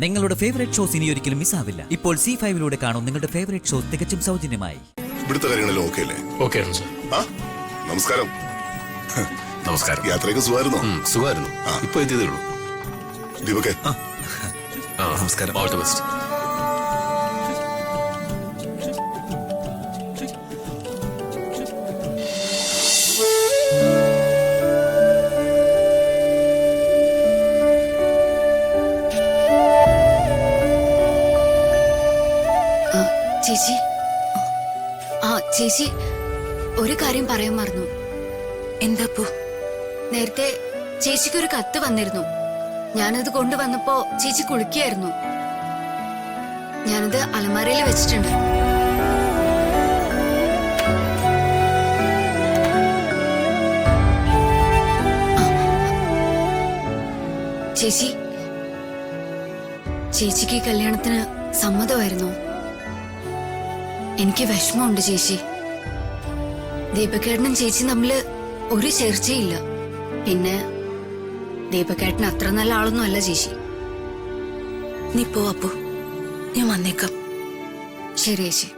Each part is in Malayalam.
നിങ്ങളുടെ ഫേവറേറ്റ് ഷോസ് ഇനി ഒരിക്കലും മിസ്സാവില്ല. ഇപ്പോൾ C5 കാണും നിങ്ങളുടെ ഫേവറേറ്റ് ഷോസ് തികച്ചും സൗജന്യമായി. ഇവിടുത്തെ കാര്യങ്ങളെല്ലാം ഓക്കെ അല്ലേ? ഓക്കെ ആണ് സർ. നമസ്കാരം. നമസ്കാരം. യാത്രയൊക്കെ സുഖമായിരുന്നോ? സുഖമായിരുന്നു. ഇപ്പൊ എത്തിയതേ ഉള്ളൂ. ദീപകേ, നമസ്കാരം. All the best. ചേച്ചി, ചേച്ചി ഒരു കാര്യം പറയാൻ മറന്നു. എന്താപ്പോ? നേരത്തെ ചേച്ചിക്ക് ഒരു കത്ത് വന്നിരുന്നു. ഞാനത് കൊണ്ടുവന്നപ്പോ ചേച്ചി കുളിക്കായിരുന്നു. ഞാനത് അലമാരയിൽ വെച്ചിട്ടുണ്ട്. ചേച്ചി, ചേച്ചിക്ക് കല്യാണത്തിന് സമ്മതമായിരുന്നു. എനിക്ക് വിഷമമുണ്ട് ചേച്ചി. ദീപക്കേട്ടനും ചേച്ചി തമ്മില് ഒരു ചർച്ചയില്ല. പിന്നെ ദീപക്കേട്ടൻ അത്ര നല്ല ആളൊന്നും അല്ല ചേച്ചി. നീ പോ അപ്പോ, ഞാൻ വന്നേക്കാം. ശരി ചേച്ചി.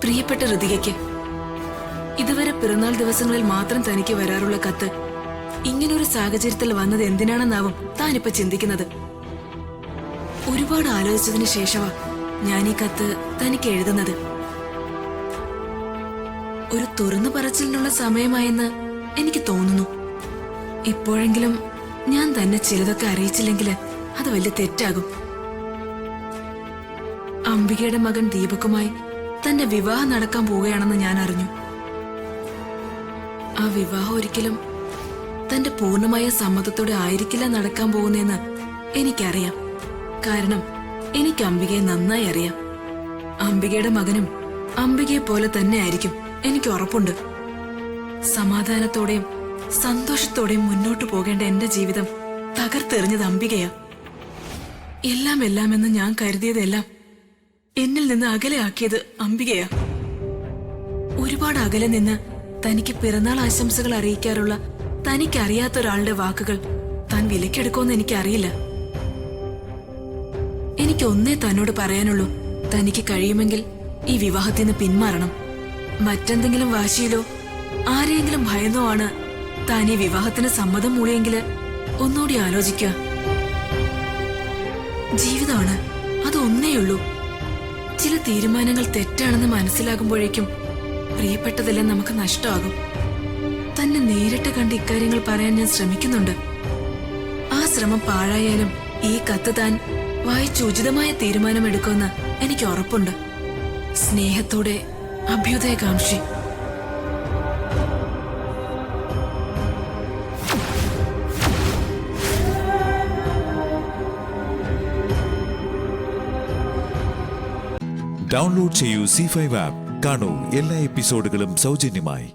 പ്രിയപ്പെട്ട ഋതികയ്ക്ക്, ഇതുവരെ പിറന്നാൾ ദിവസങ്ങളിൽ മാത്രം തനിക്ക് വരാറുള്ള കത്ത് ഇങ്ങനൊരു സാഹചര്യത്തിൽ വന്നത് എന്തിനാണെന്നാവും താനിപ്പോ ചിന്തിക്കുന്നത്. ഒരുപാട് ആലോചിച്ചതിന് ശേഷമാ ഞാൻ ഈ കത്ത് തനിക്ക് എഴുതുന്നത്. ഒരു തുറന്നു പറച്ചിലിനുള്ള സമയമായെന്ന് എനിക്ക് തോന്നുന്നു. ഇപ്പോഴെങ്കിലും ഞാൻ തന്നെ ചിലതൊക്കെ അറിയിച്ചില്ലെങ്കിൽ അത് വലിയ തെറ്റാകും. അംബികയുടെ മകൻ ദീപകുമായി തന്റെ വിവാഹം നടക്കാൻ പോവുകയാണെന്ന് ഞാൻ അറിഞ്ഞു. ആ വിവാഹം ഒരിക്കലും തന്റെ പൂർണ്ണമായ സമ്മതത്തോടെ ആയിരിക്കില്ല നടക്കാൻ പോകുന്നതെന്ന് എനിക്കറിയാം. കാരണം എനിക്ക് അംബികയെ നന്നായി അറിയാം. അംബികയുടെ മകനും അംബികയെ പോലെ തന്നെ ആയിരിക്കും, എനിക്ക് ഉറപ്പുണ്ട്. സമാധാനത്തോടെയും സന്തോഷത്തോടെയും മുന്നോട്ടു പോകേണ്ട എന്റെ ജീവിതം തകർത്തെറിഞ്ഞത് അംബികയാ. എല്ലാമെന്ന് ഞാൻ കരുതിയതെല്ലാം എന്നിൽ നിന്ന് അകലെ ആക്കിയത് അംബികയാ. ഒരുപാട് അകലെ നിന്ന് തനിക്ക് പിറന്നാൾ ആശംസകൾ അറിയിക്കാറുള്ള തനിക്കറിയാത്ത ഒരാളുടെ വാക്കുകൾ താൻ വിലക്കെടുക്കുമെന്ന് എനിക്കറിയില്ല. എനിക്ക് ഒന്നേ തന്നോട് പറയാനുള്ളൂ, തനിക്ക് കഴിയുമെങ്കിൽ ഈ വിവാഹത്തിൽ നിന്ന് പിന്മാറണം. മറ്റെന്തെങ്കിലും വാശിയിലോ ആരെയെങ്കിലും ഭയന്നോ ആണ് താൻ ഈ വിവാഹത്തിന് സമ്മതം മൂളിയെങ്കിൽ ഒന്നുകൂടി ആലോചിക്കുക. ജീവിതമാണ്, അതൊന്നേയുള്ളൂ. ചില തീരുമാനങ്ങൾ തെറ്റാണെന്ന് മനസ്സിലാകുമ്പോഴേക്കും പ്രിയപ്പെട്ടതെല്ലാം നമുക്ക് നഷ്ടമാകും. തന്നെ നേരിട്ട് കണ്ട് ഇക്കാര്യങ്ങൾ പറയാൻ ഞാൻ ശ്രമിക്കുന്നുണ്ട്. ആ ശ്രമം പാഴായാലും ഈ കത്ത് താൻ വായിച്ച് ഉചിതമായ തീരുമാനമെടുക്കുമെന്ന് എനിക്ക് ഉറപ്പുണ്ട്. സ്നേഹത്തോടെ, അഭ്യുദയകാംക്ഷി. ഡൗൺലോഡ് ചെയ്യൂ C5 ആപ്പ്. കാണൂ എല്ലാ എപ്പിസോഡുകളും സൗജന്യമായി.